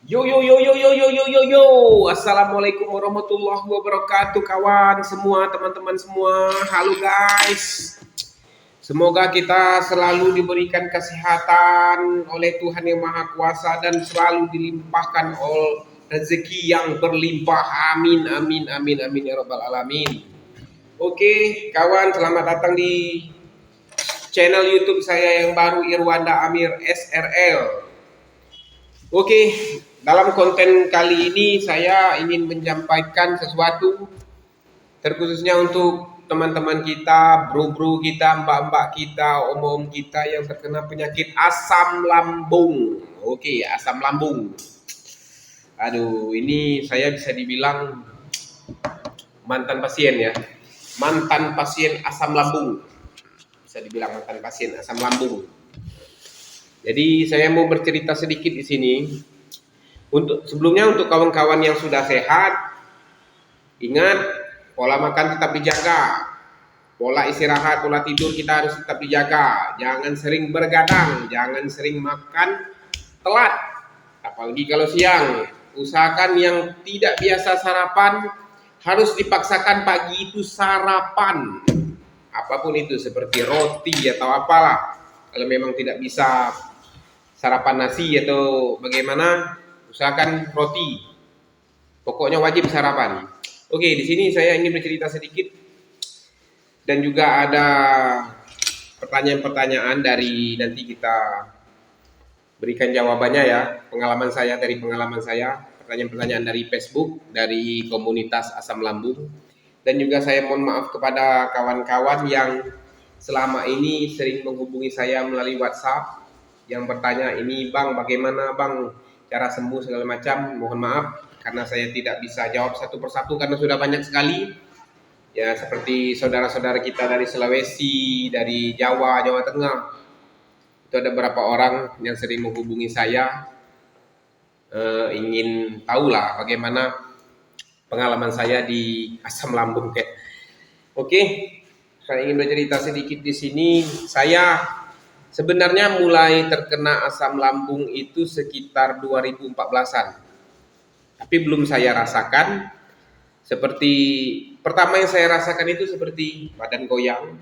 Yo yo yo yo yo yo yo yo yo. Assalamualaikum warahmatullahi wabarakatuh kawan semua, teman-teman semua. Halo guys. Semoga kita selalu diberikan kesehatan oleh Tuhan Yang Maha Kuasa dan selalu dilimpahkan oleh rezeki yang berlimpah. Amin amin amin amin ya rabbal alamin. Oke, kawan, selamat datang di channel YouTube saya yang baru, Irwanda Amir SRL. Oke, dalam konten kali ini saya ingin menyampaikan sesuatu terkhususnya untuk teman-teman kita, bro-bro kita, mbak-mbak kita, om-om kita yang terkena penyakit asam lambung. Oke, asam lambung. Aduh, ini saya bisa dibilang mantan pasien ya. Mantan pasien asam lambung. Bisa dibilang mantan pasien asam lambung. Jadi saya mau bercerita sedikit di sini. Sebelumnya untuk kawan-kawan yang sudah sehat, ingat pola makan tetap dijaga, pola istirahat, pola tidur kita harus tetap dijaga. Jangan sering bergadang, jangan sering makan telat, apalagi kalau siang. Usahakan yang tidak biasa sarapan harus dipaksakan pagi itu sarapan, apapun itu seperti roti atau apalah. Kalau memang tidak bisa sarapan nasi atau bagaimana, usahakan roti. Pokoknya wajib sarapan. Oke, di sini saya ingin bercerita sedikit dan juga ada pertanyaan-pertanyaan dari nanti kita berikan jawabannya ya. Pengalaman saya, pertanyaan-pertanyaan dari Facebook, dari komunitas asam lambung. Dan juga saya mohon maaf kepada kawan-kawan yang selama ini sering menghubungi saya melalui WhatsApp yang bertanya, ini bang bagaimana bang cara sembuh segala macam. Mohon maaf karena saya tidak bisa jawab satu persatu karena sudah banyak sekali ya, seperti saudara-saudara kita dari Sulawesi, dari Jawa Tengah. Itu ada beberapa orang yang sering menghubungi saya, ingin tahulah bagaimana pengalaman saya di asam lambung kayak. Oke, saya ingin bercerita sedikit di sini. Saya sebenarnya mulai terkena asam lambung itu sekitar 2014-an. Tapi belum saya rasakan. Seperti pertama yang saya rasakan itu seperti badan goyang.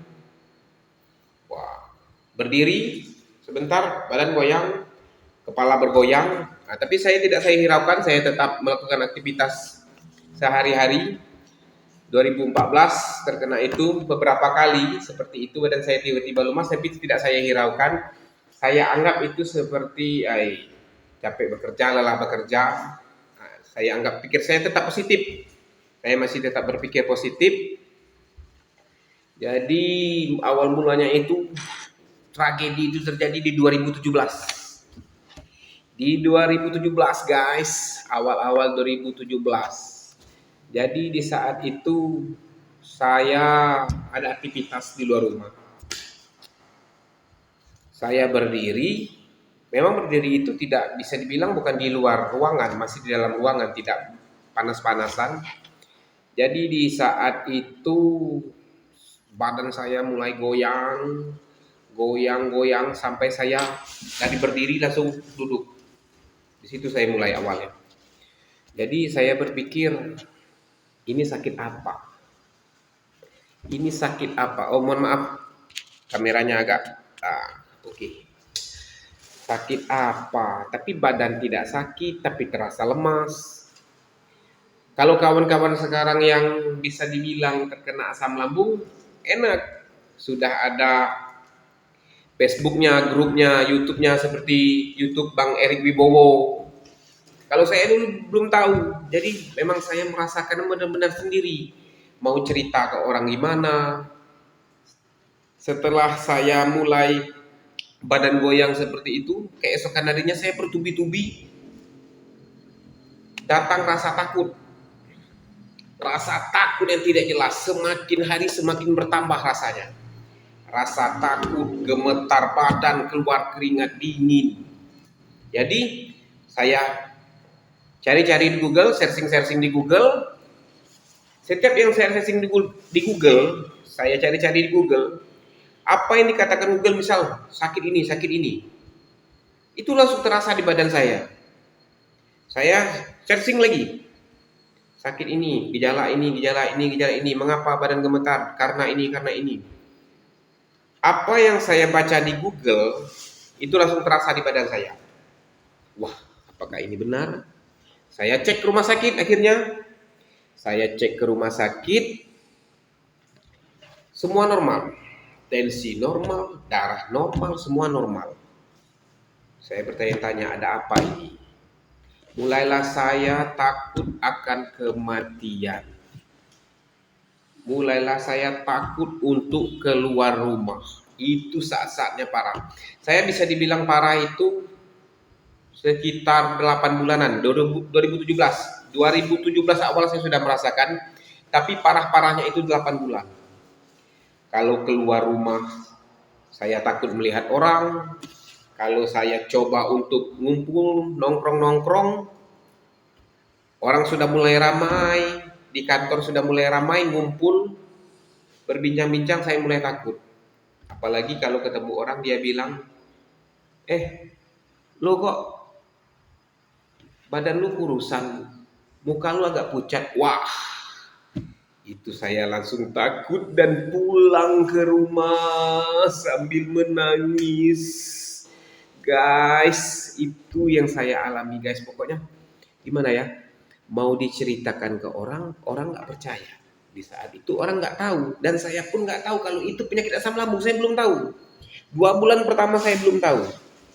Wah, berdiri sebentar badan goyang, kepala bergoyang. Nah, tapi saya hiraukan, saya tetap melakukan aktivitas sehari-hari. 2014 terkena itu beberapa kali seperti itu dan saya tiba-tiba lemas, tapi tidak saya hiraukan. Saya anggap itu seperti capek bekerja, lelah bekerja. Nah, saya anggap, pikir saya tetap positif. Saya masih tetap berpikir positif. Jadi awal mulanya itu tragedi itu terjadi di 2017. Di 2017 guys, awal-awal 2017. Jadi di saat itu saya ada aktivitas di luar rumah. Saya berdiri, memang berdiri itu tidak bisa dibilang bukan di luar ruangan, masih di dalam ruangan, tidak panas-panasan. Jadi di saat itu badan saya mulai goyang sampai saya dari berdiri langsung duduk. Di situ saya mulai awalnya. Jadi saya berpikir, ini sakit apa? Ini sakit apa? Oh mohon maaf, kameranya agak oke. Sakit apa? Tapi badan tidak sakit, tapi terasa lemas. Kalau kawan-kawan sekarang yang bisa dibilang terkena asam lambung, enak. Sudah ada Facebooknya, grupnya, YouTube-nya seperti YouTube Bang Erik Wibowo. Kalau saya dulu belum tahu, jadi memang saya merasakan benar-benar sendiri. Mau cerita ke orang gimana. Setelah saya mulai badan goyang seperti itu, keesokan harinya saya bertubi-tubi. Datang rasa takut. Rasa takut yang tidak jelas, semakin hari semakin bertambah rasanya. Rasa takut, gemetar badan, keluar keringat dingin. Jadi saya cari-cari di Google, searching di Google. Setiap yang saya searching di Google, saya cari-cari di Google, apa yang dikatakan Google, misal sakit ini, itu langsung terasa di badan saya. Saya searching lagi. Sakit ini, gejala ini, gejala ini, gejala ini. Mengapa badan gemetar? Karena ini, karena ini. Apa yang saya baca di Google itu langsung terasa di badan saya. Wah, apakah ini benar? Saya cek ke rumah sakit akhirnya. Saya cek ke rumah sakit, semua normal. Tensi normal, darah normal, semua normal. Saya bertanya-tanya, ada apa ini? Mulailah saya takut akan kematian. Mulailah saya takut untuk keluar rumah. Itu saat-saatnya parah. Saya bisa dibilang parah itu sekitar 8 bulanan, 2017. 2017 awal saya sudah merasakan, tapi parah-parahnya itu 8 bulan. Kalau keluar rumah, saya takut melihat orang. Kalau saya coba untuk ngumpul, nongkrong-nongkrong, orang sudah mulai ramai, di kantor sudah mulai ramai, ngumpul, berbincang-bincang, saya mulai takut. Apalagi kalau ketemu orang, dia bilang, lo kok badan lu kurusan, muka lu agak pucat. Wah, itu saya langsung takut dan pulang ke rumah sambil menangis. Guys, itu yang saya alami guys. Pokoknya gimana ya, mau diceritakan ke orang, orang nggak percaya. Di saat itu orang nggak tahu, dan saya pun nggak tahu kalau itu penyakit asam lambung. Saya belum tahu. 2 bulan pertama saya belum tahu.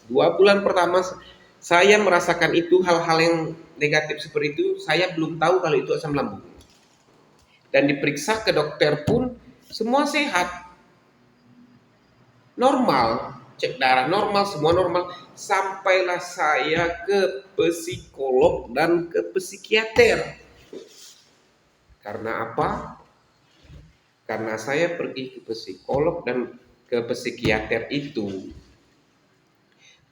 2 bulan pertama saya merasakan itu, hal-hal yang negatif seperti itu, saya belum tahu kalau itu asam lambung. Dan diperiksa ke dokter pun semua sehat, normal, cek darah normal, semua normal. Sampailah saya ke psikolog dan ke psikiater. Karena apa? Karena saya pergi ke psikolog dan ke psikiater itu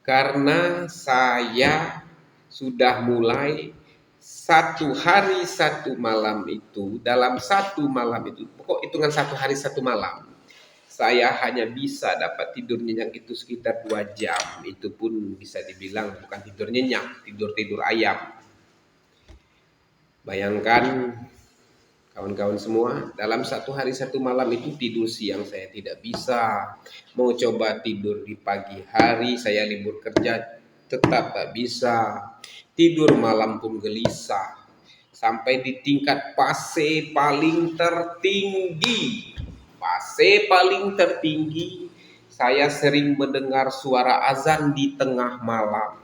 karena saya sudah mulai 1 hari 1 malam itu, dalam 1 malam itu, pokok hitungan 1 hari 1 malam, saya hanya bisa dapat tidur nyenyak itu sekitar 2 jam. Itu pun bisa dibilang bukan tidur nyenyak, tidur ayam. Bayangkan kawan-kawan semua, dalam 1 hari 1 malam itu tidur siang saya tidak bisa. Mau coba tidur di pagi hari, saya libur kerja tetap tak bisa. Tidur malam pun gelisah. Sampai di tingkat fase paling tertinggi. Fase paling tertinggi, saya sering mendengar suara azan di tengah malam.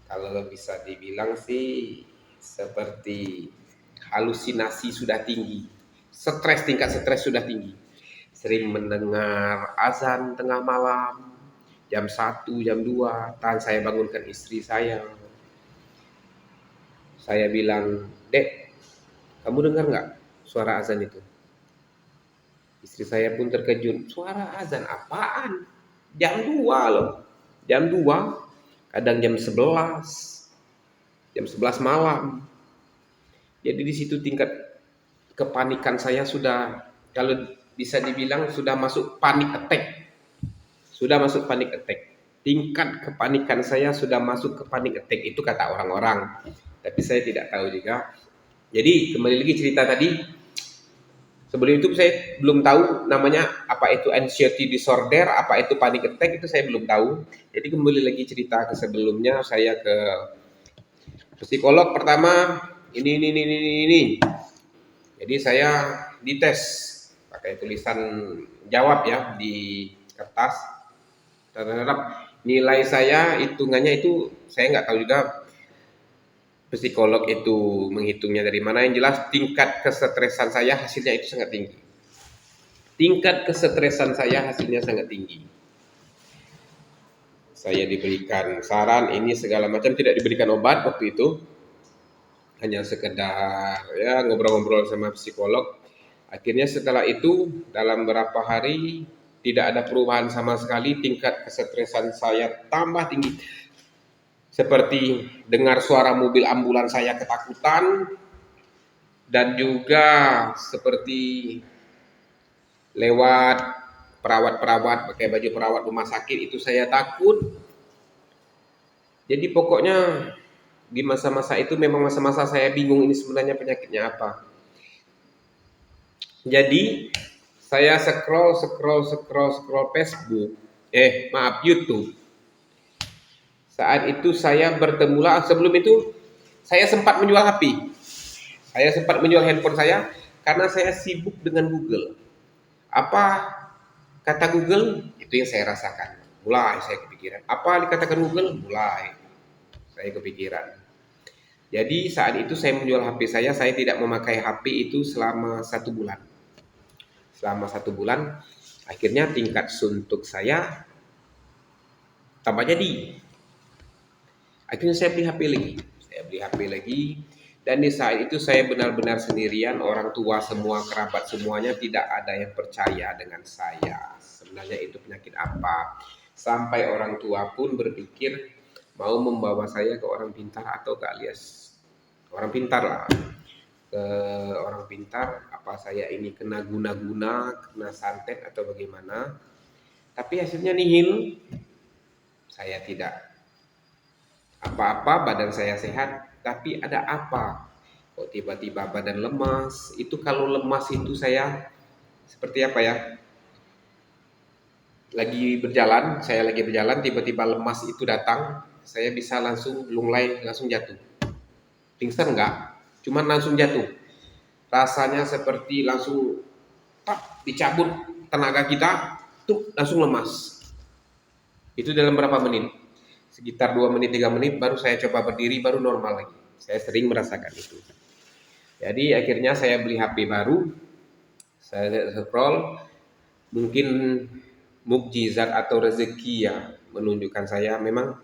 Kalau bisa dibilang sih seperti halusinasi sudah tinggi, tingkat stres sudah tinggi. Sering mendengar azan tengah malam, jam 1, jam 2, saya bangunkan istri saya. Saya bilang, "Dek, kamu dengar nggak suara azan itu?" Istri saya pun terkejut, "Suara azan apaan? Jam 2 loh." Jam 2, kadang jam 11 malam. Jadi di situ tingkat kepanikan saya sudah, kalau bisa dibilang sudah masuk panik attack. Sudah masuk panik attack. Tingkat kepanikan saya sudah masuk ke panik attack, itu kata orang-orang. Tapi saya tidak tahu juga. Jadi kembali lagi cerita tadi. Sebelum itu saya belum tahu namanya apa itu anxiety disorder, apa itu panic attack, itu saya belum tahu. Jadi kembali lagi cerita ke sebelumnya, saya ke psikolog pertama, ini. Jadi saya dites pakai tulisan jawab ya di kertas. Terhadap nilai saya, hitungannya itu saya nggak tahu juga psikolog itu menghitungnya dari mana. Yang jelas tingkat kesetresan saya hasilnya itu sangat tinggi. Tingkat kesetresan saya hasilnya sangat tinggi. Saya diberikan saran ini segala macam, tidak diberikan obat waktu itu. Hanya sekedar ya ngobrol-ngobrol sama psikolog. Akhirnya setelah itu dalam beberapa hari tidak ada perubahan sama sekali, tingkat kesetresan saya tambah tinggi. Seperti dengar suara mobil ambulans saya ketakutan, dan juga seperti lewat perawat-perawat pakai baju perawat rumah sakit itu saya takut. Jadi pokoknya Di masa-masa itu memang masa-masa saya bingung ini sebenarnya penyakitnya apa. Jadi saya scroll Facebook, maaf, YouTube. Saat itu saya bertemulah, sebelum itu saya sempat menjual HP. Saya sempat menjual handphone saya karena saya sibuk dengan Google. Apa kata Google? Itu yang saya rasakan. Mulai saya kepikiran. Apa dikatakan Google? Mulai saya kepikiran. Jadi saat itu saya menjual HP saya tidak memakai HP itu selama 1 bulan. Selama 1 bulan, akhirnya tingkat suntuk saya tambah jadi. Akhirnya saya beli HP lagi. Saya beli HP lagi. Dan di saat itu saya benar-benar sendirian, orang tua semua, kerabat semuanya tidak ada yang percaya dengan saya. Sebenarnya itu penyakit apa? Sampai orang tua pun berpikir mau membawa saya ke orang pintar atau ke alias orang pintar lah. Ke orang pintar, apa saya ini kena guna-guna, kena santet atau bagaimana. Tapi hasilnya nihil. Saya tidak apa-apa, badan saya sehat, tapi ada apa? Kok tiba-tiba badan lemas? Itu kalau lemas itu saya seperti apa ya? Saya lagi berjalan, tiba-tiba lemas itu datang, saya bisa langsung lunglai, langsung jatuh. Pingsan enggak? Cuman langsung jatuh. Rasanya seperti langsung dicabut tenaga kita, tuh langsung lemas. Itu dalam berapa menit? Sekitar 2 menit 3 menit baru saya coba berdiri, baru normal lagi. Saya sering merasakan itu. Jadi akhirnya saya beli HP baru. Saya scroll, mungkin mukjizat atau rezeki ya menunjukkan saya memang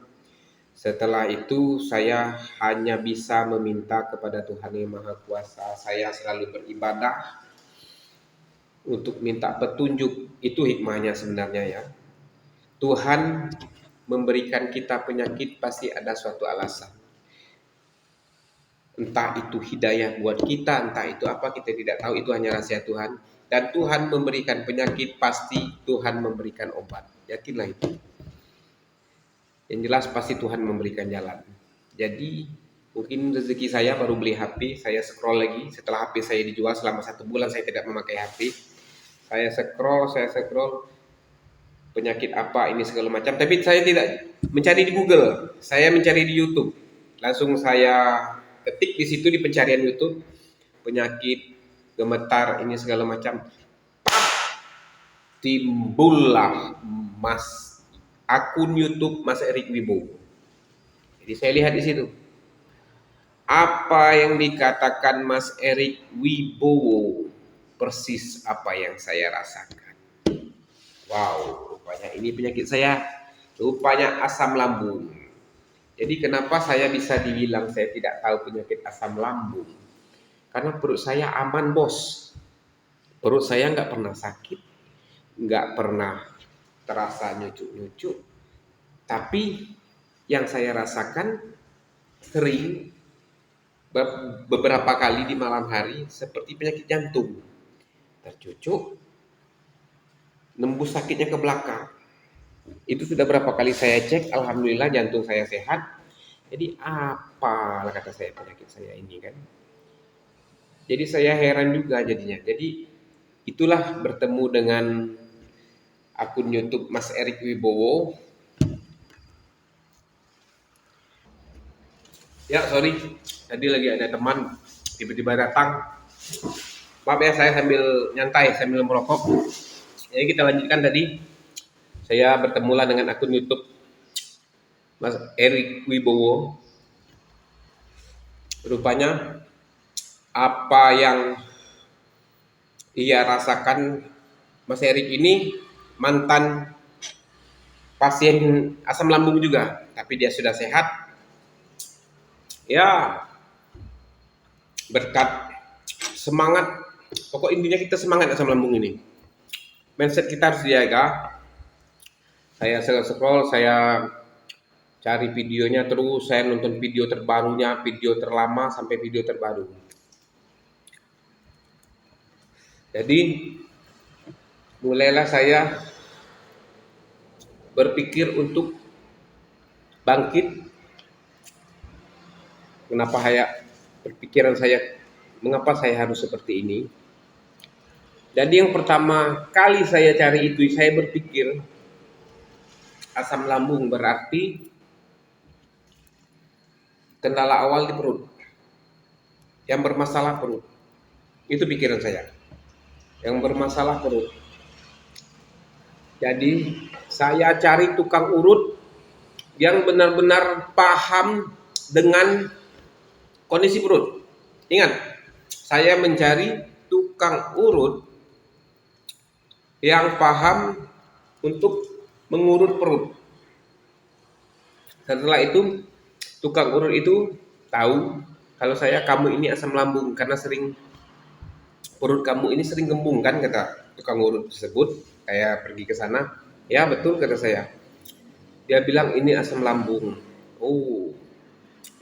setelah itu saya hanya bisa meminta kepada Tuhan Yang Maha Kuasa. Saya selalu beribadah untuk minta petunjuk. Itu hikmahnya sebenarnya ya. Tuhan memberikan kita penyakit pasti ada suatu alasan. Entah itu hidayah buat kita, entah itu apa, kita tidak tahu, itu hanya rahasia Tuhan. Dan Tuhan memberikan penyakit, pasti Tuhan memberikan obat. Yakinlah itu. Yang jelas pasti Tuhan memberikan jalan. Jadi mungkin rezeki saya baru beli HP, saya scroll lagi. Setelah HP saya dijual selama 1 bulan saya tidak memakai HP. Saya scroll, penyakit apa ini segala macam. Tapi saya tidak mencari di Google, saya mencari di YouTube. Langsung saya ketik di situ di pencarian YouTube, penyakit gemetar ini segala macam. Timbullah akun YouTube Mas Erik Wibowo. Jadi saya lihat di situ. Apa yang dikatakan Mas Erik Wibowo persis apa yang saya rasakan. Wow, rupanya ini penyakit saya, rupanya asam lambung. Jadi kenapa saya bisa dibilang saya tidak tahu penyakit asam lambung? Karena perut saya aman bos. Perut saya nggak pernah sakit, nggak pernah terasa nyucuk-nyucuk. Tapi yang saya rasakan sering beberapa kali di malam hari seperti penyakit jantung. Tercucuk, nembus sakitnya ke belakang. Itu sudah berapa kali saya cek, alhamdulillah jantung saya sehat. Jadi apa lah kata saya penyakit saya ini kan. Jadi saya heran juga jadinya. Jadi itulah bertemu dengan akun YouTube Mas Erik Wibowo. Ya sorry, tadi lagi ada teman tiba-tiba datang. Maaf ya, saya sambil nyantai, sambil merokok. Jadi kita lanjutkan tadi. Saya bertemulah dengan akun YouTube Mas Erik Wibowo. Rupanya apa yang ia rasakan, Mas Erik ini mantan pasien asam lambung juga, tapi dia sudah sehat. Ya, berkat semangat, pokok intinya kita semangat asam lambung ini. Mindset kita harus dijaga. Saya scroll, saya cari videonya terus, saya nonton video terbarunya, video terlama sampai video terbaru. Jadi mulailah saya berpikir untuk bangkit kenapa berpikiran saya, mengapa saya harus seperti ini. Jadi yang pertama kali saya cari itu, saya berpikir asam lambung berarti kendala awal di perut, yang bermasalah perut. Itu pikiran saya, yang bermasalah perut. Jadi saya cari tukang urut yang benar-benar paham dengan kondisi perut. Ingat, saya mencari tukang urut yang paham untuk mengurut perut. Setelah itu tukang urut itu tahu kalau kamu ini asam lambung karena perut kamu ini sering gembung kan, kata tukang urut tersebut. Saya pergi ke sana, ya betul kata saya. Dia bilang ini asam lambung. Oh,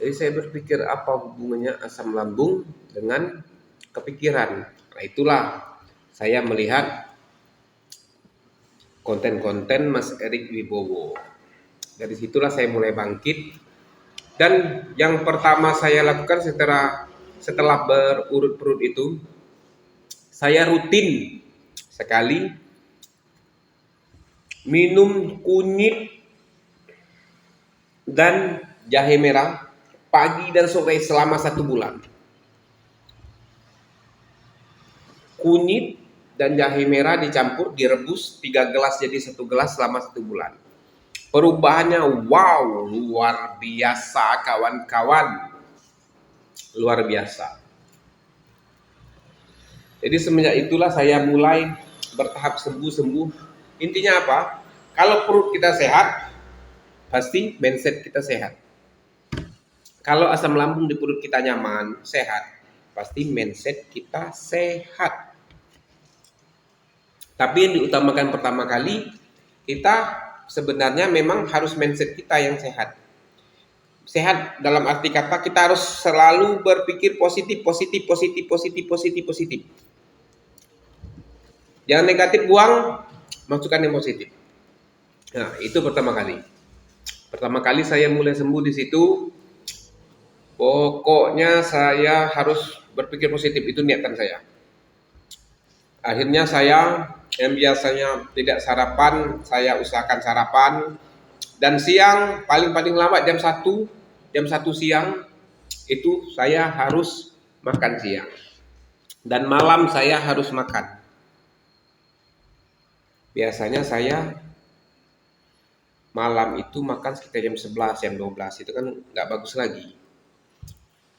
jadi saya berpikir apa hubungannya asam lambung dengan kepikiran. Nah itulah saya melihat konten-konten Mas Erik Wibowo. Dari situlah saya mulai bangkit. Dan yang pertama saya lakukan setelah berurut perut itu, saya rutin sekali minum kunyit dan jahe merah pagi dan sore selama 1 bulan. Kunyit dan jahe merah dicampur, direbus 3 gelas jadi 1 gelas selama 1 bulan. Perubahannya wow, luar biasa kawan-kawan. Luar biasa. Jadi semenjak itulah saya mulai bertahap sembuh-sembuh. Intinya apa? Kalau perut kita sehat, pasti mindset kita sehat. Kalau asam lambung di perut kita nyaman, sehat, pasti mindset kita sehat. Tapi yang diutamakan pertama kali, kita sebenarnya memang harus mindset kita yang sehat. Sehat dalam arti kata kita harus selalu berpikir positif. Jangan negatif, buang, masukkan yang positif. Nah, itu pertama kali. Pertama kali saya mulai sembuh di situ. Pokoknya saya harus berpikir positif, itu niatan saya. Akhirnya saya yang biasanya tidak sarapan, saya usahakan sarapan. Dan siang paling lama jam 1 siang itu saya harus makan siang. Dan malam saya harus makan. Biasanya saya malam itu makan sekitar jam 11, jam 12, itu kan nggak bagus lagi.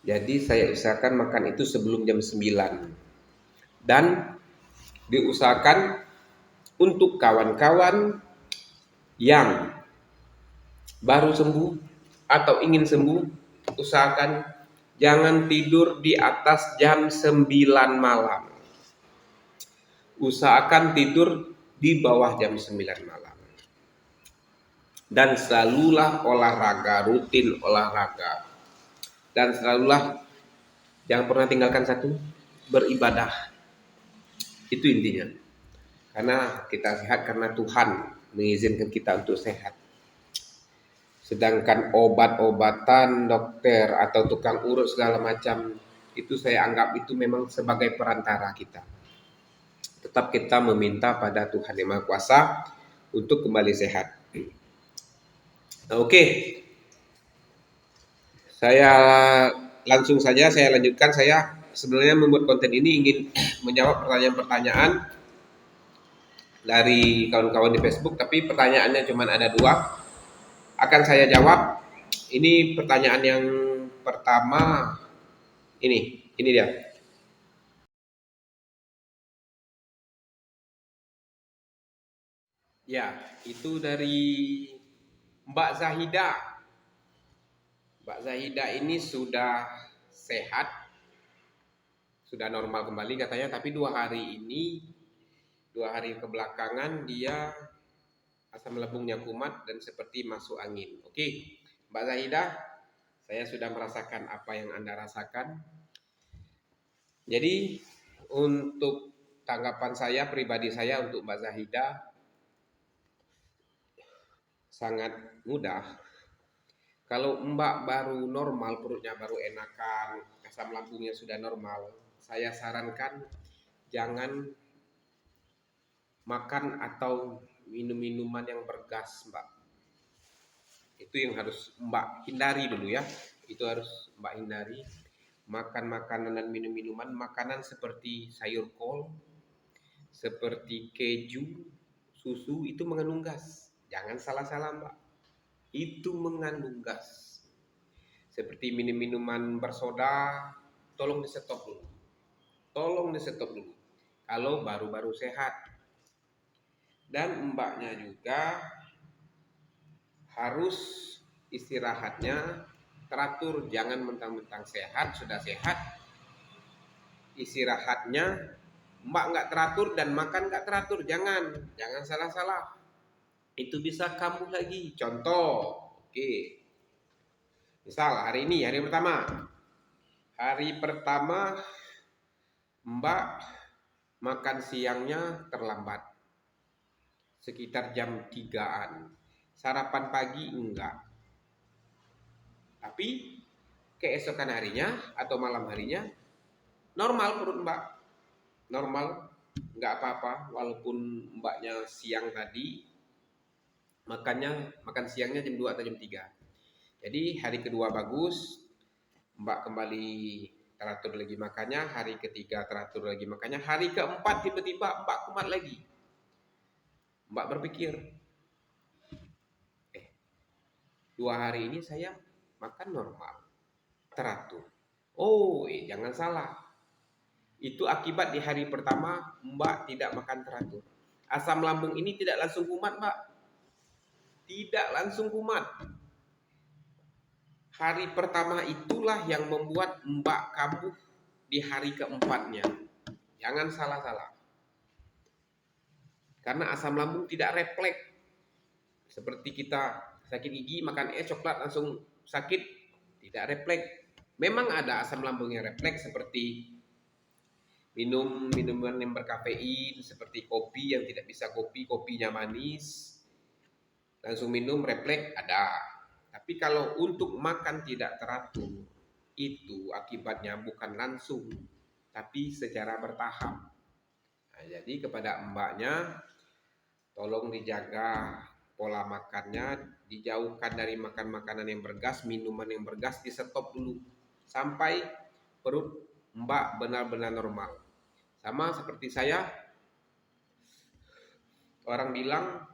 Jadi saya usahakan makan itu sebelum jam 9. Dan diusahakan untuk kawan-kawan yang baru sembuh atau ingin sembuh, usahakan jangan tidur di atas jam 9 malam. Usahakan tidur di bawah jam 9 malam. Dan selalulah olahraga, rutin olahraga. Dan selalulah jangan pernah tinggalkan satu, beribadah. Itu intinya. Karena kita sehat karena Tuhan mengizinkan kita untuk sehat. Sedangkan obat-obatan, dokter atau tukang urut segala macam, itu saya anggap itu memang sebagai perantara kita. Tetap kita meminta pada Tuhan Yang Maha Kuasa untuk kembali sehat. Oke. Saya langsung saja saya lanjutkan. Saya sebenarnya membuat konten ini ingin menjawab pertanyaan-pertanyaan dari kawan-kawan di Facebook, tapi pertanyaannya cuma ada 2. Akan saya jawab. Ini pertanyaan yang pertama. Ini dia. Ya, itu dari Mbak Zahida. Mbak Zahida ini sudah sehat, sudah normal kembali katanya, tapi 2 hari kebelakangan dia asam lambungnya kumat dan seperti masuk angin. Oke, Mbak Zahida, saya sudah merasakan apa yang Anda rasakan. Jadi untuk tanggapan saya, pribadi saya untuk Mbak Zahida sangat mudah. Kalau mbak baru normal, perutnya baru enakan, asam lambungnya sudah normal, saya sarankan jangan makan atau minum minuman yang bergas, mbak. Itu yang harus mbak hindari dulu ya. Itu harus mbak hindari. Makan makanan dan minum minuman, makanan seperti sayur kol, seperti keju, susu itu mengandung gas. Jangan salah-salah mbak. Itu mengandung gas. Seperti minum minuman bersoda, tolong di stop dulu. Tolong di stop dulu. Kalau baru-baru sehat. Dan mbaknya juga harus istirahatnya teratur, jangan mentang-mentang sehat, sudah sehat, istirahatnya mbak nggak teratur dan makan nggak teratur, jangan salah-salah, itu bisa kambuh lagi. Contoh, oke, misal hari pertama mbak makan siangnya terlambat, sekitar jam 3-an, sarapan pagi enggak, tapi keesokan harinya atau malam harinya normal perut mbak, normal, nggak apa-apa, walaupun mbaknya siang tadi makan siangnya jam 2 atau jam 3. Jadi hari kedua bagus, mbak kembali teratur lagi makannya, hari ketiga teratur lagi makannya, hari keempat tiba-tiba mbak kumat lagi. Mbak berpikir, 2 hari ini saya makan normal, teratur. Jangan salah. Itu akibat di hari pertama mbak tidak makan teratur. Asam lambung ini tidak langsung kumat mbak. Tidak langsung kumat. Hari pertama itulah yang membuat mbak kambuh di hari keempatnya. Jangan salah-salah. Karena asam lambung tidak refleks. Seperti kita sakit gigi makan coklat langsung sakit, tidak refleks. Memang ada asam lambung yang refleks seperti minum minuman yang berkafein, seperti kopi yang tidak bisa kopinya manis, langsung minum refleks ada. Tapi kalau untuk makan tidak teratur, itu akibatnya bukan langsung, tapi secara bertahap. Nah, jadi kepada mbaknya, tolong dijaga pola makannya, dijauhkan dari makan makanan yang bergas, minuman yang bergas, di stop dulu sampai perut mbak benar-benar normal. Sama seperti saya, orang bilang,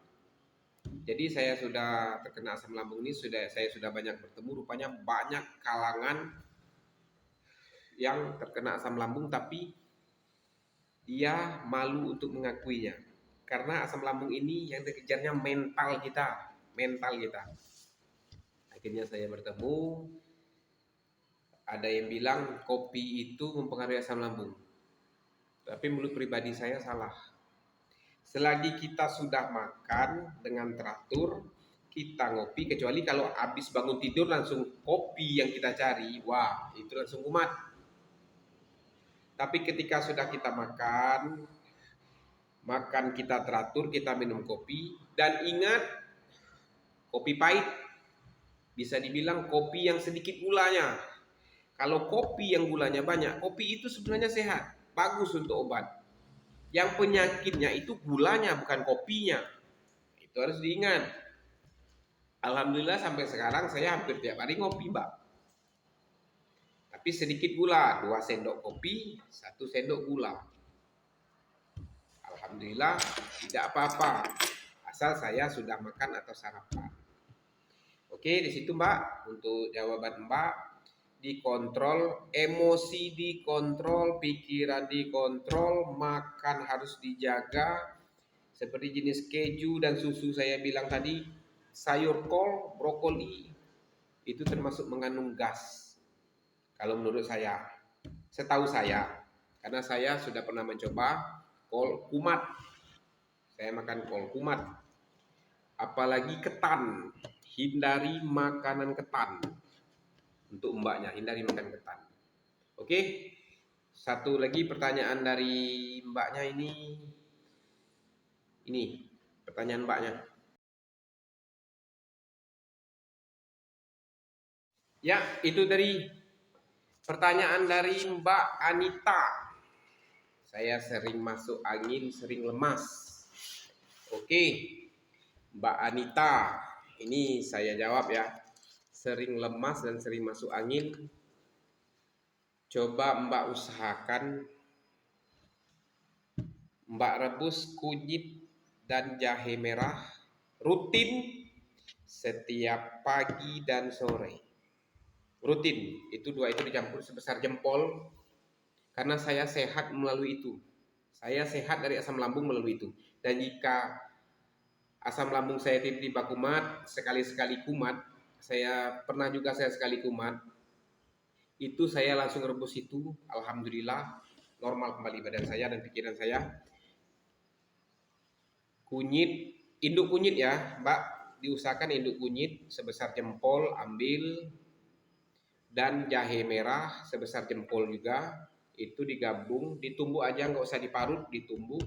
jadi saya sudah terkena asam lambung ini, saya sudah banyak bertemu, rupanya banyak kalangan yang terkena asam lambung tapi dia malu untuk mengakuinya. Karena asam lambung ini yang dikejarnya mental kita. Akhirnya saya bertemu, ada yang bilang kopi itu mempengaruhi asam lambung. Tapi menurut pribadi saya salah. Selagi kita sudah makan dengan teratur, kita ngopi, kecuali kalau habis bangun tidur langsung kopi yang kita cari, wah itu langsung kumat. Tapi ketika sudah kita makan kita teratur, kita minum kopi, dan ingat, kopi pahit bisa dibilang kopi yang sedikit gulanya. Kalau kopi yang gulanya banyak, kopi itu sebenarnya sehat, bagus untuk obat. Yang penyakitnya itu gulanya, bukan kopinya. Itu harus diingat. Alhamdulillah sampai sekarang saya hampir tiap hari ngopi mbak. Tapi sedikit gula, 2 sendok kopi, 1 sendok gula. Alhamdulillah tidak apa-apa, asal saya sudah makan atau sarapan. Oke, di situ mbak, untuk jawaban mbak, dikontrol, emosi dikontrol, pikiran dikontrol, makan harus dijaga. Seperti jenis keju dan susu saya bilang tadi, sayur kol, brokoli, itu termasuk mengandung gas. Kalau menurut saya, setahu saya, karena saya sudah pernah mencoba kol kumat. Saya makan kol kumat. Apalagi ketan, hindari makanan ketan. Untuk mbaknya, hindari makan ketan. Oke, satu lagi pertanyaan dari mbaknya ini pertanyaan mbaknya. Ya, itu dari pertanyaan dari Mbak Anita. Saya sering masuk angin, sering lemas. Oke, Mbak Anita, ini saya jawab ya. Sering lemas dan sering masuk angin. Coba Mbak usahakan Mbak rebus kunyit dan jahe merah rutin setiap pagi dan sore. Rutin, itu dua itu dicampur sebesar jempol. Karena saya sehat melalui itu. Saya sehat dari asam lambung melalui itu. Dan jika asam lambung saya tiba-tiba kumat, sekali-sekali kumat, saya pernah juga saya sekali kumat, itu saya langsung rebus itu, alhamdulillah normal kembali badan saya dan pikiran saya. Kunyit, induk kunyit ya, Mbak, diusahakan induk kunyit sebesar jempol ambil, dan jahe merah sebesar jempol juga, itu digabung, ditumbuk aja, nggak usah diparut, ditumbuk,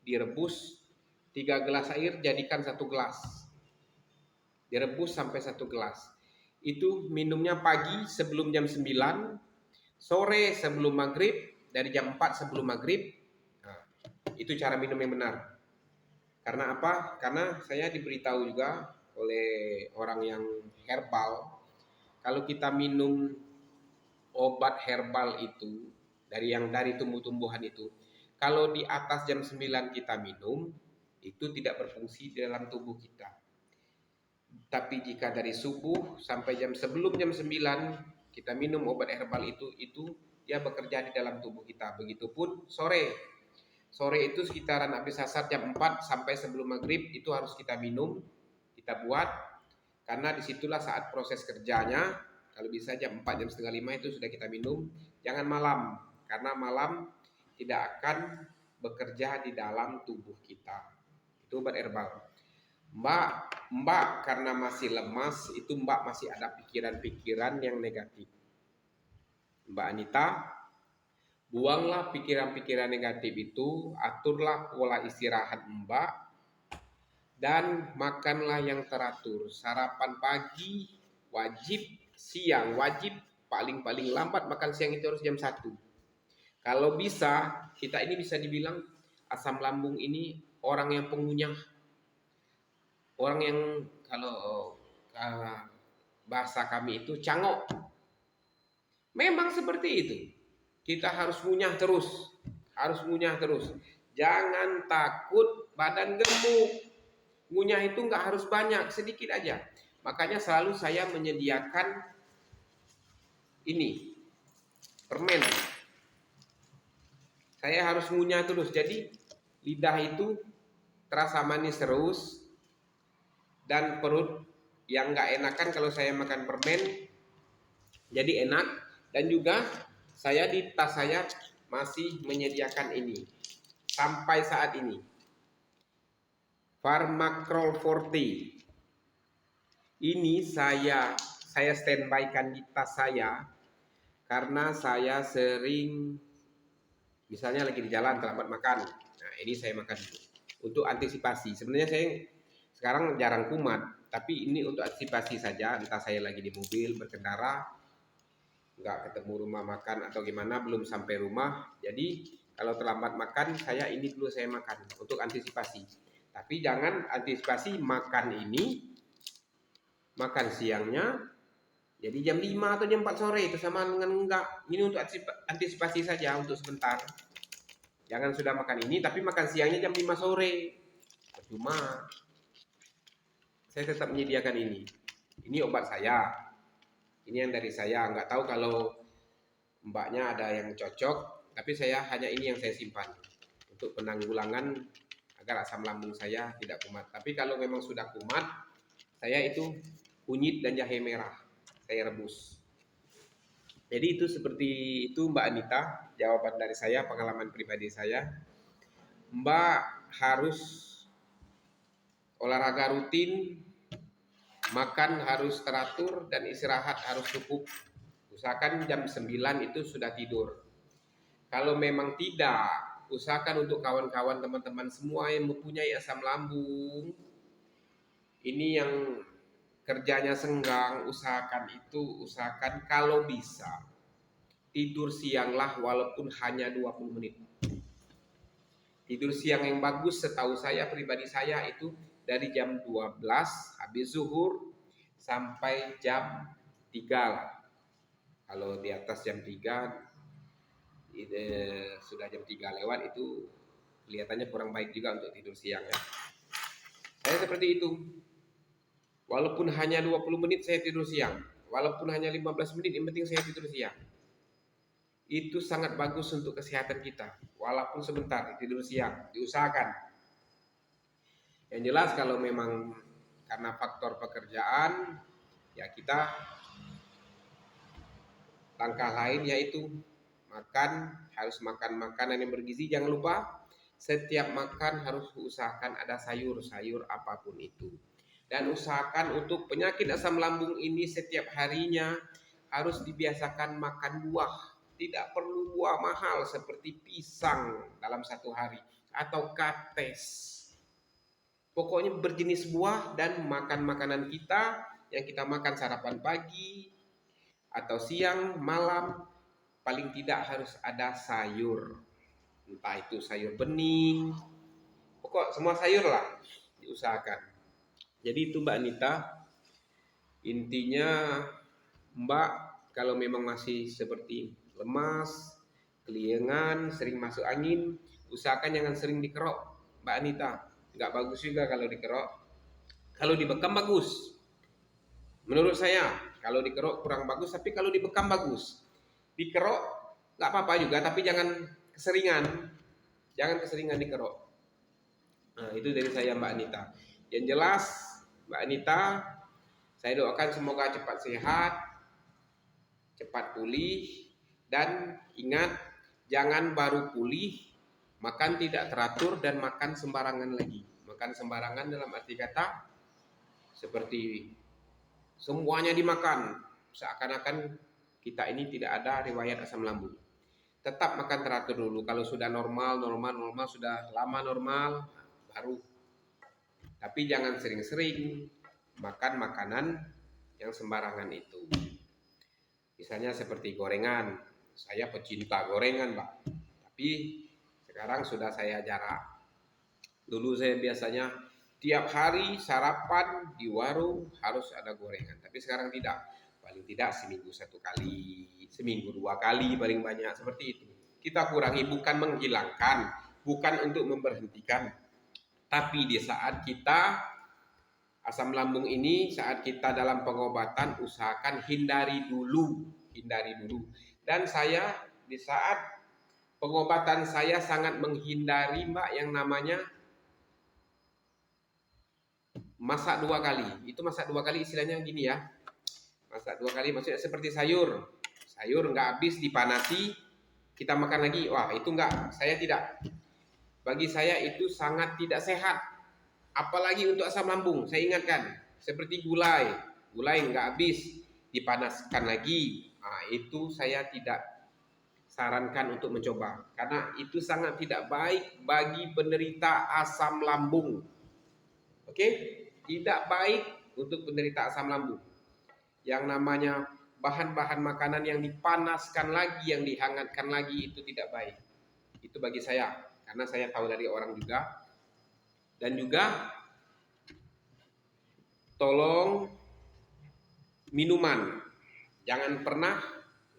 direbus 3 gelas air jadikan 1 gelas, direbus sampai 1 gelas. Itu minumnya pagi sebelum jam 9, sore sebelum maghrib, dari jam 4 sebelum maghrib. Nah, itu cara minum yang benar. Karena apa? Karena saya diberitahu juga oleh orang yang herbal, kalau kita minum obat herbal itu dari tumbuh-tumbuhan itu, kalau di atas jam 9 kita minum, itu tidak berfungsi di dalam tubuh kita. Tapi jika dari subuh sampai sebelum jam 9 kita minum obat herbal itu dia bekerja di dalam tubuh kita. Begitupun sore. Sore itu sekitaran habis asar jam 4 sampai sebelum maghrib itu harus kita minum, kita buat, karena disitulah saat proses kerjanya. Kalau bisa jam 4, jam setengah 5 itu sudah kita minum. Jangan malam, karena malam tidak akan bekerja di dalam tubuh kita. Itu obat herbal. Mbak karena masih lemas, itu Mbak masih ada pikiran-pikiran yang negatif. Mbak Anita, buanglah pikiran-pikiran negatif itu, aturlah pola istirahat Mbak, dan makanlah yang teratur. Sarapan pagi wajib, siang wajib, paling lambat makan siang itu harus jam 1. Kalau bisa, kita ini bisa dibilang asam lambung ini orang yang pengunyah. Orang yang kalau bahasa kami itu cangok. Memang seperti itu. Kita harus ngunyah terus. Harus ngunyah terus. Jangan takut badan gemuk. Ngunyah itu nggak harus banyak, sedikit aja. Makanya selalu saya menyediakan ini, permen. Saya harus ngunyah terus. Jadi lidah itu terasa manis terus. Dan perut yang nggak enakan kalau saya makan permen jadi enak. Dan juga saya di tas saya masih menyediakan ini sampai saat ini, Pharmacrol Forte. Ini saya standby-kan di tas saya karena saya sering misalnya lagi di jalan terlambat makan. Nah, ini saya makan untuk antisipasi. Sebenarnya saya sekarang jarang kumat, tapi ini untuk antisipasi saja. Entah saya lagi di mobil berkendara, nggak ketemu rumah makan atau gimana, belum sampai rumah. Jadi kalau terlambat makan, saya ini dulu saya makan untuk antisipasi. Tapi jangan antisipasi makan ini, makan siangnya jadi jam 5 atau jam 4 sore, itu sama dengan enggak. Ini untuk antisipasi saja untuk sebentar. Jangan sudah makan ini tapi makan siangnya jam 5 sore. Cuma saya tetap menyediakan ini. Ini obat saya. Ini yang dari saya. Nggak tahu kalau mbaknya ada yang cocok, tapi saya hanya ini yang saya simpan untuk penanggulangan agar asam lambung saya tidak kumat. Tapi kalau memang sudah kumat, saya itu kunyit dan jahe merah saya rebus. Jadi itu seperti itu Mbak Anita, jawaban dari saya, pengalaman pribadi saya. Mbak harus olahraga rutin, makan harus teratur, dan istirahat harus cukup. Usahakan jam 9 itu sudah tidur. Kalau memang tidak, usahakan untuk kawan-kawan teman-teman semua yang mempunyai asam lambung, ini yang kerjanya senggang, usahakan kalau bisa tidur sianglah walaupun hanya 20 menit. Tidur siang yang bagus setahu saya, pribadi saya itu dari jam 12 habis zuhur sampai jam 3 lah. Kalau di atas jam 3 sudah jam 3 lewat itu kelihatannya kurang baik juga untuk tidur siang ya. Saya seperti itu. Walaupun hanya 20 menit saya tidur siang, walaupun hanya 15 menit yang penting saya tidur siang. Itu sangat bagus untuk kesehatan kita. Walaupun sebentar tidur siang, diusahakan. Yang jelas kalau memang karena faktor pekerjaan, ya kita langkah lain yaitu harus makan makanan yang bergizi. Jangan lupa setiap makan harus usahakan ada sayur apapun itu. Dan usahakan untuk penyakit asam lambung ini setiap harinya harus dibiasakan makan buah. Tidak perlu buah mahal seperti pisang dalam satu hari atau kates. Pokoknya berjenis buah dan makan makanan kita yang kita makan sarapan pagi atau siang, malam, paling tidak harus ada sayur. Entah itu sayur bening, pokok semua sayur lah diusahakan. Jadi itu Mbak Anita, intinya Mbak kalau memang masih seperti lemas, keliengan, sering masuk angin, usahakan jangan sering dikerok Mbak Anita. Nggak bagus juga kalau dikerok. Kalau dibekam bagus. Menurut saya kalau dikerok kurang bagus, tapi kalau dibekam bagus. Dikerok nggak apa-apa juga, tapi jangan keseringan. Jangan keseringan dikerok. Nah, itu dari saya Mbak Anita. Yang jelas Mbak Anita, saya doakan semoga cepat sehat, cepat pulih, dan ingat jangan baru pulih makan tidak teratur dan makan sembarangan lagi. Makan sembarangan dalam arti kata seperti semuanya dimakan, seakan-akan kita ini tidak ada riwayat asam lambung. Tetap makan teratur dulu. Kalau sudah normal, sudah lama normal, baru. Tapi jangan sering-sering makan makanan yang sembarangan itu. Misalnya seperti gorengan. Saya pecinta gorengan, Pak. Tapi sekarang sudah saya jarak. Dulu saya biasanya tiap hari sarapan di warung harus ada gorengan. Tapi sekarang tidak. Paling tidak seminggu 1 kali, seminggu 2 kali paling banyak, seperti itu. Kita kurangi, bukan menghilangkan, bukan untuk memberhentikan. Tapi di saat kita asam lambung ini, saat kita dalam pengobatan, usahakan hindari dulu. Dan saya di saat pengobatan saya sangat menghindari Mbak yang namanya masak 2 kali. Itu masak 2 kali istilahnya gini ya. Masak 2 kali maksudnya seperti sayur nggak habis dipanasi kita makan lagi. Wah, itu enggak, saya tidak. Bagi saya itu sangat tidak sehat. Apalagi untuk asam lambung, saya ingatkan. Seperti gulai nggak habis dipanaskan lagi. Nah, itu saya tidak sarankan untuk mencoba. Karena itu sangat tidak baik bagi penderita asam lambung. Oke? Tidak baik untuk penderita asam lambung. Yang namanya bahan-bahan makanan yang dipanaskan lagi, yang dihangatkan lagi, itu tidak baik. Itu bagi saya, karena saya tahu dari orang juga. Dan juga tolong minuman, jangan pernah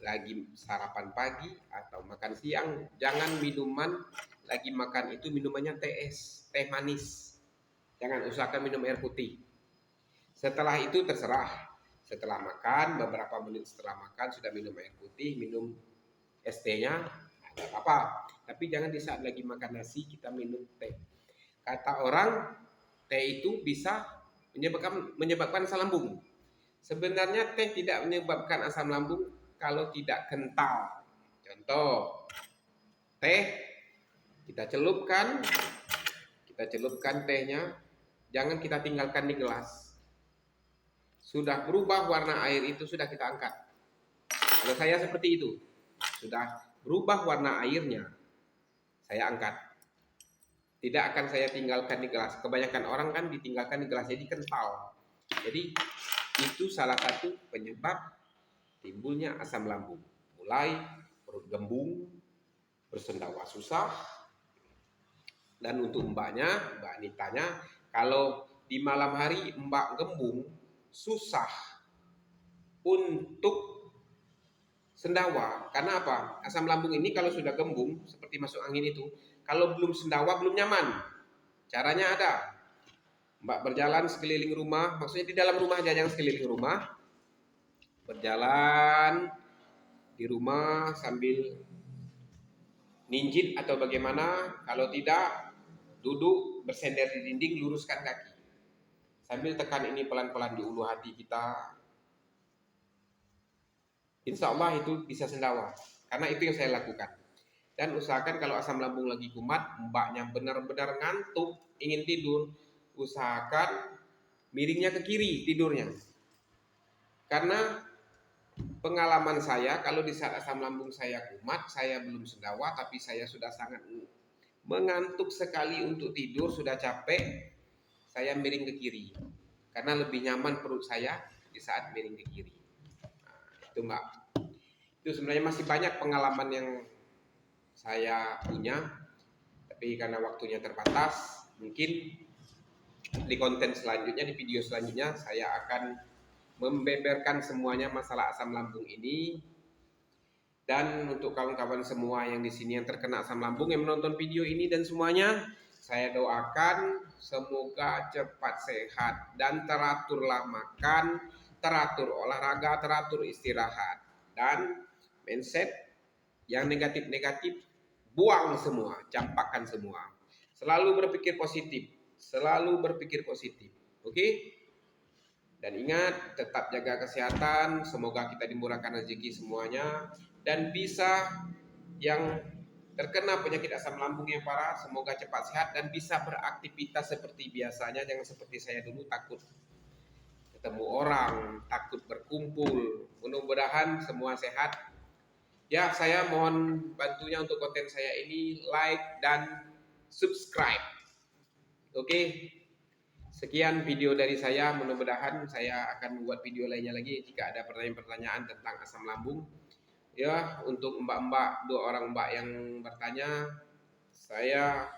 lagi sarapan pagi atau makan siang, jangan minuman lagi makan itu minumannya teh manis. Jangan, usahakan minum air putih. Setelah itu terserah. Setelah makan, beberapa menit setelah makan sudah minum air putih, minum es tehnya, tidak apa-apa. Tapi jangan di saat lagi makan nasi kita minum teh. Kata orang, teh itu bisa menyebabkan asam lambung. Sebenarnya teh tidak menyebabkan asam lambung kalau tidak kental. Contoh, teh kita celupkan tehnya, jangan kita tinggalkan di gelas. Sudah berubah warna air itu sudah kita angkat. Kalau saya seperti itu, sudah berubah warna airnya, saya angkat. Tidak akan saya tinggalkan di gelas. Kebanyakan orang kan ditinggalkan di gelas, jadi kental. Jadi itu salah satu penyebab timbulnya asam lambung. Mulai perut gembung, bersendawa susah, dan untuk Mbak Anitanya, kalau di malam hari Mbak gembung susah untuk sendawa. Karena apa? Asam lambung ini kalau sudah gembung seperti masuk angin itu, kalau belum sendawa belum nyaman. Caranya ada. Mbak berjalan sekeliling rumah, maksudnya di dalam rumah aja, jangan sekeliling rumah. Berjalan di rumah sambil ninjit atau bagaimana. Kalau tidak, duduk bersender di dinding, luruskan kaki. Sambil tekan ini pelan-pelan di ulu hati kita. Insya Allah itu bisa sendawa. Karena itu yang saya lakukan. Dan usahakan kalau asam lambung lagi kumat, mbaknya benar-benar ngantuk, ingin tidur, usahakan miringnya ke kiri tidurnya. Karena pengalaman saya, kalau di saat asam lambung saya kumat, saya belum sendawa, tapi saya sudah sangat mengantuk sekali untuk tidur, sudah capek, saya miring ke kiri. Karena lebih nyaman perut saya di saat miring ke kiri. Nah, itu Mbak. Itu sebenarnya masih banyak pengalaman yang saya punya, tapi karena waktunya terbatas, mungkin di konten selanjutnya, di video selanjutnya saya akan membeberkan semuanya masalah asam lambung ini. Dan untuk kawan-kawan semua yang di sini yang terkena asam lambung yang menonton video ini dan semuanya, saya doakan semoga cepat sehat dan teraturlah makan, teratur olahraga, teratur istirahat, dan mindset yang negatif-negatif buang semua, campakkan semua. Selalu berpikir positif, selalu berpikir positif. Oke? Dan ingat, tetap jaga kesehatan, semoga kita dimurahkan rezeki semuanya, dan bisa yang terkena penyakit asam lambung yang parah, semoga cepat sehat dan bisa beraktivitas seperti biasanya, jangan seperti saya dulu takut ketemu orang, takut berkumpul. Mudah-mudahan semua sehat. Ya, saya mohon bantunya untuk konten saya ini, like dan subscribe. Oke? Sekian video dari saya, mudah-mudahan saya akan membuat video lainnya lagi jika ada pertanyaan-pertanyaan tentang asam lambung. Ya, untuk mbak-mbak, 2 orang mbak yang bertanya, saya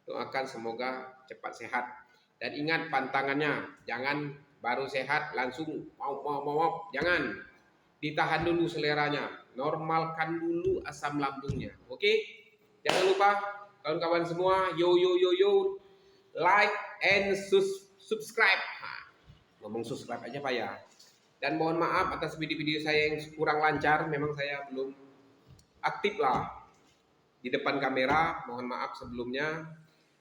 doakan semoga cepat sehat. Dan ingat pantangannya, jangan baru sehat langsung mau, jangan. Ditahan dulu seleranya, normalkan dulu asam lambungnya. Oke? Jangan lupa kawan-kawan semua, yo, like and subscribe. Ngomong subscribe aja Pak ya. Dan mohon maaf atas video-video saya yang kurang lancar, memang saya belum aktif lah di depan kamera, mohon maaf sebelumnya.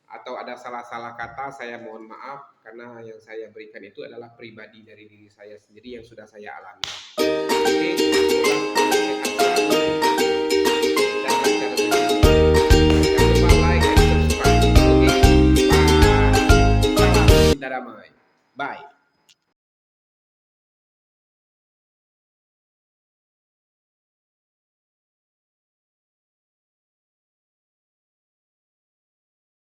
Atau ada salah-salah kata, saya mohon maaf, karena yang saya berikan itu adalah pribadi dari diri saya sendiri yang sudah saya alami. Oke, dan lancar rezeki. Jangan lupa like dan subscribe. Oke, bye. Salam damai. Bye.